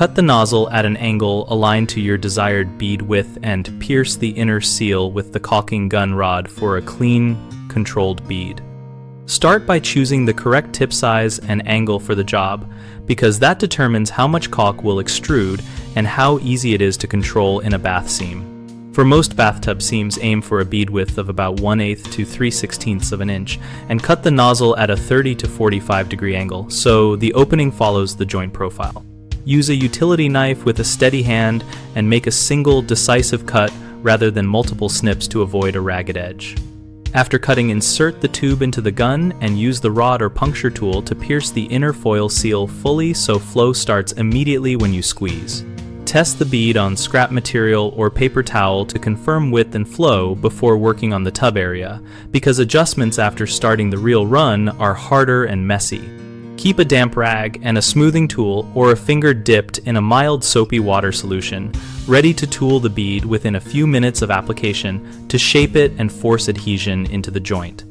Cut the nozzle at an angle aligned to your desired bead width and pierce the inner seal with the caulking gun rod for a clean, controlled bead. Start by choosing the correct tip size and angle for the job, because that determines how much caulk will extrude and how easy it is to control in a bath seam. For most bathtub seams, aim for a bead width of about 1/8 to 3/16 of an inch and cut the nozzle at a 30 to 45 degree angle, so the opening follows the joint profile. Use a utility knife with a steady hand and make a single decisive cut rather than multiple snips to avoid a ragged edge. After cutting, insert the tube into the gun and use the rod or puncture tool to pierce the inner foil seal fully so flow starts immediately when you squeeze. Test the bead on scrap material or paper towel to confirm width and flow before working on the tub area, because adjustments after starting the real run are harder and messy. Keep a damp rag and a smoothing tool or a finger dipped in a mild soapy water solution, ready to tool the bead within a few minutes of application to shape it and force adhesion into the joint.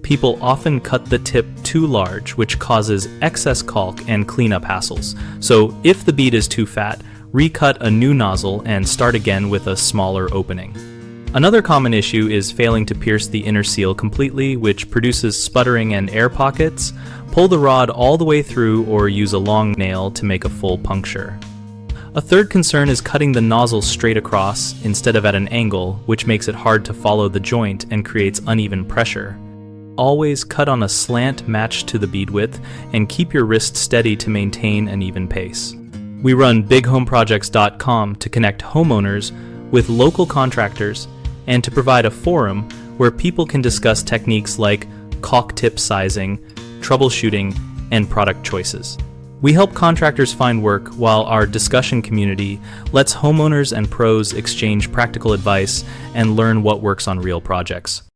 People often cut the tip too large, which causes excess caulk and cleanup hassles, so if the bead is too fat, recut a new nozzle and start again with a smaller opening. Another common issue is failing to pierce the inner seal completely, which produces sputtering and air pockets. Pull the rod all the way through or use a long nail to make a full puncture. A third concern is cutting the nozzle straight across instead of at an angle, which makes it hard to follow the joint and creates uneven pressure. Always cut on a slant matched to the bead width and keep your wrist steady to maintain an even pace. We run bighomeprojects.com to connect homeowners with local contractors and to provide a forum where people can discuss techniques like caulk tip sizing, troubleshooting, and product choices. We help contractors find work while our discussion community lets homeowners and pros exchange practical advice and learn what works on real projects.